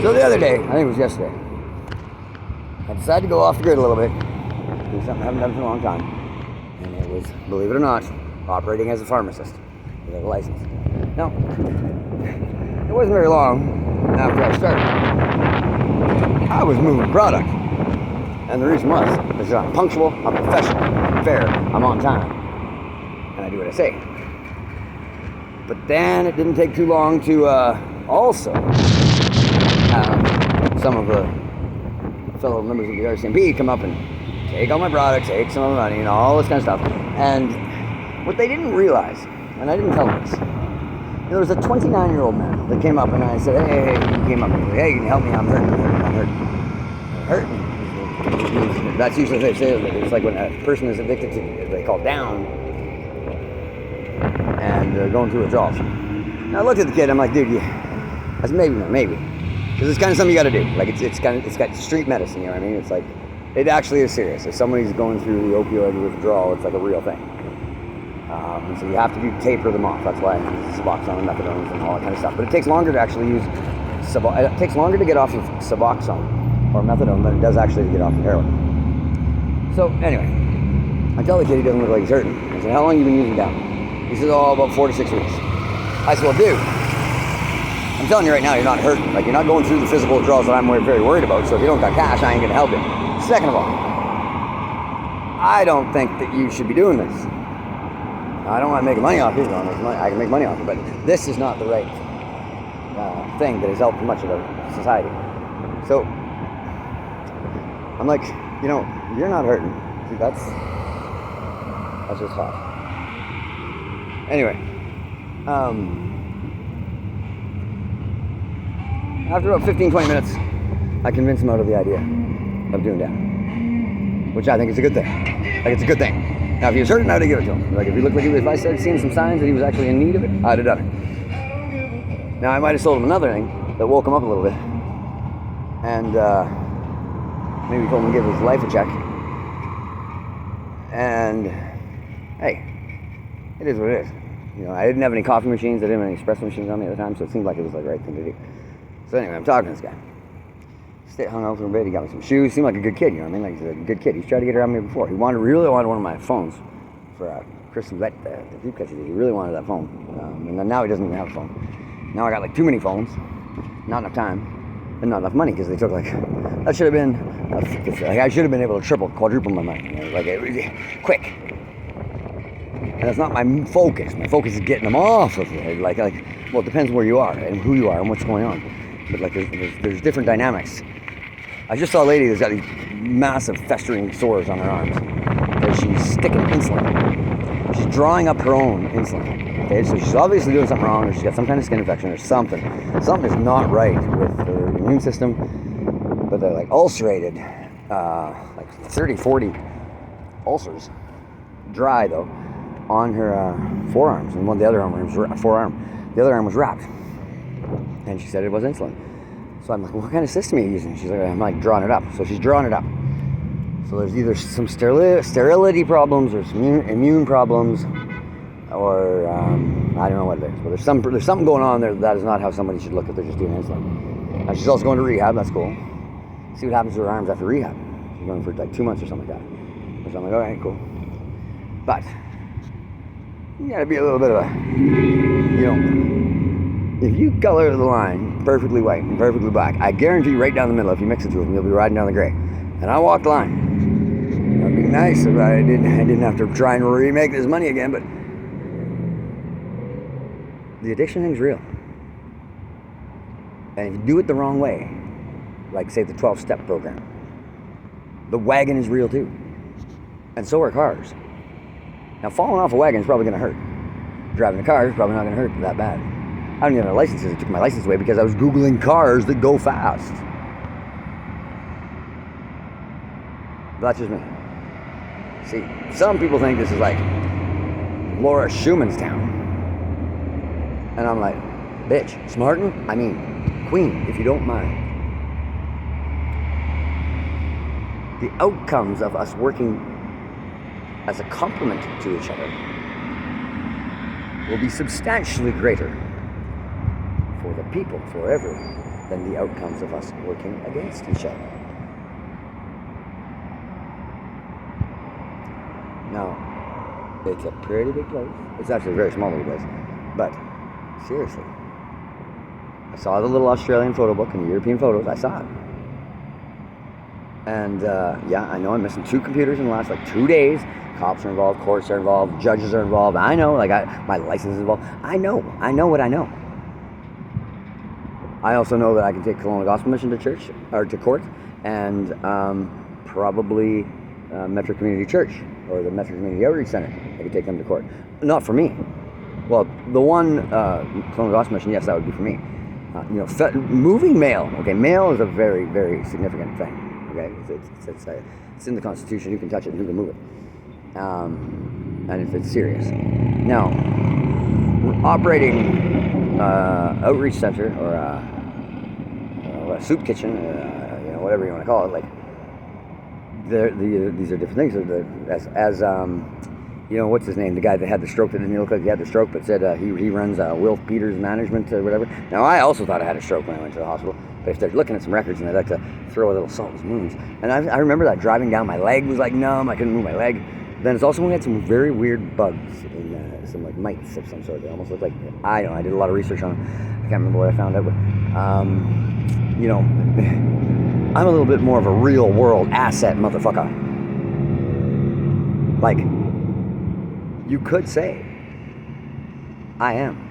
So the other day, I think it was yesterday, I decided to go off the grid a little bit, do something I haven't done for a long time, and it was, believe it or not, operating as a pharmacist with a license. Now, it wasn't very long after I started. I was moving product, and the reason was because I'm punctual, I'm professional, I'm fair, I'm on time, and I do what I say. But then it didn't take too long to also have some of the fellow members of the RCMP come up and take all my products, take some of my money, and all this kind of stuff. And what they didn't realize, and I didn't tell them this, there was a 29-year-old man that came up and I said, hey, he came up and he said, hey, can you help me? I'm hurting. That's usually what they say. It's like when a person is addicted to, they call down, and they're going through withdrawals. Now I looked at the kid, I'm like, dude, I said, maybe. Because it's kind of something you got to do. Like it's got street medicine, you know what I mean? It's like, it actually is serious. If somebody's going through the opioid withdrawal, it's like a real thing. So you have to taper them off. That's why Suboxone and methadone and all that kind of stuff. But it takes longer to actually use, it takes longer to get off of Suboxone or methadone than it does actually to get off of heroin. So anyway, I tell the kid he doesn't look like he's hurting. I said, how long have you been using down? He says, oh, about 4 to 6 weeks. I said, well, dude, I'm telling you right now, you're not hurting. Like, you're not going through the physical withdrawals that I'm very worried about. So if you don't got cash, I ain't going to help you. Second of all, I don't think that you should be doing this. I don't want to make money off you. I can make money off it, but this is not the right thing that has helped much of our society. So I'm like, you're not hurting. See, that's just hot. Anyway, after about 15-20 minutes, I convinced him out of the idea of doing that, which I think is a good thing. Like, it's a good thing. Now, if he was hurting, I'd have given it to him. Like, if I started seeing some signs that he was actually in need of it, I'd have done it. Now, I might have sold him another thing that woke him up a little bit, and maybe told him to give his life a check. And hey, it is what it is. I didn't have any coffee machines. I didn't have any espresso machines on me at the time, so it seemed like it was the right thing to do. So anyway, I'm talking to this guy. Hung out for a bit. He got me some shoes. Seemed like a good kid, you know what I mean? Like, he's a good kid. He's tried to get around me before. He really wanted one of my phones for Christmas. The deep catcher. He really wanted that phone. And then now he doesn't even have a phone. Now I got like too many phones, not enough time, and not enough money because they took like, that should have been, I should have been able to quadruple my money. Like, it was quick. And that's not my focus. My focus is getting them off of it. Like, well, it depends where you are and who you are and what's going on. But like, there's different dynamics. I just saw a lady that's got these massive festering sores on her arms because she's sticking insulin. She's drawing up her own insulin. Okay, so she's obviously doing something wrong, or she's got some kind of skin infection or something. Something is not right with her immune system. But they're like ulcerated, like 30, 40 ulcers, dry though, on her forearms, and the other arm was wrapped. And she said it was insulin. So I'm like, what kind of system are you using? She's like, I'm like drawing it up. So she's drawing it up. So there's either some sterility problems or some immune problems, or I don't know what it is. But there's something going on there that is not how somebody should look if they're just doing insulin. Now she's also going to rehab. That's cool. See what happens to her arms after rehab. She's going for like 2 months or something like that. So I'm like, all right, cool. But you got to be a little bit of a, if you color the line perfectly white and perfectly black, I guarantee you right down the middle, if you mix the two of them, you'll be riding down the gray. And I walked the line. It'd be nice if I didn't have to try and remake this money again, but the addiction thing's real. And if you do it the wrong way, like say the 12-step program, the wagon is real too. And so are cars. Now, falling off a wagon is probably going to hurt. Driving a car is probably not going to hurt that bad. I don't even have a license. I took my license away because I was Googling cars that go fast. That's just me. See, some people think this is like Laura Schumann's town. And I'm like, bitch, smartin'? I mean, queen, if you don't mind. The outcomes of us working as a complement to each other will be substantially greater for the people forever than the outcomes of us working against each other. Now, it's a pretty big place. It's actually a very small little place. But, seriously, I saw the little Australian photo book and the European photos. I saw it. And, yeah, I know I'm missing 2 computers in the last, 2 days. Cops are involved, courts are involved, judges are involved. I know, my license is involved. I know what I know. I also know that I can take Kelowna Gospel Mission to church, or to court, and probably Metro Community Church, or the Metro Community Outreach Center. I could take them to court. Not for me. Well, the one, Kelowna Gospel Mission, yes, that would be for me. Moving mail. Okay, mail is a very, very significant thing. Okay, it's in the Constitution. Who can touch it and who can move it? And it's serious. Now, operating outreach center or a soup kitchen, whatever you want to call it, these are different things. As what's his name? The guy that had the stroke that didn't look like he had the stroke, but said he runs Will Peters Management or whatever. Now, I also thought I had a stroke when I went to the hospital. But if they're looking at some records and they'd like to throw a little salt in his wounds. And I remember that driving down, my leg was numb. I couldn't move my leg. Then it's also when we had some very weird bugs in some mites of some sort. They almost looked like, I don't know, I did a lot of research on them. I can't remember what I found out, but I'm a little bit more of a real world asset motherfucker. You could say I am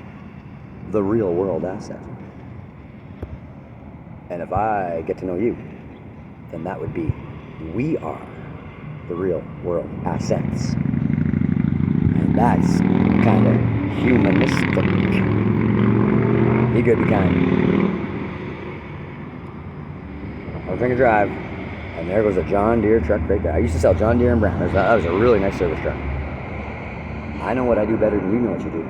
the real world asset. And if I get to know you, then that would be, we are the real world assets. And that's kind of humanistic. Be good, be kind. I was drinking drive, and there goes a John Deere truck right there. I used to sell John Deere and Brown. That was a really nice service truck. I know what I do better than you know what you do.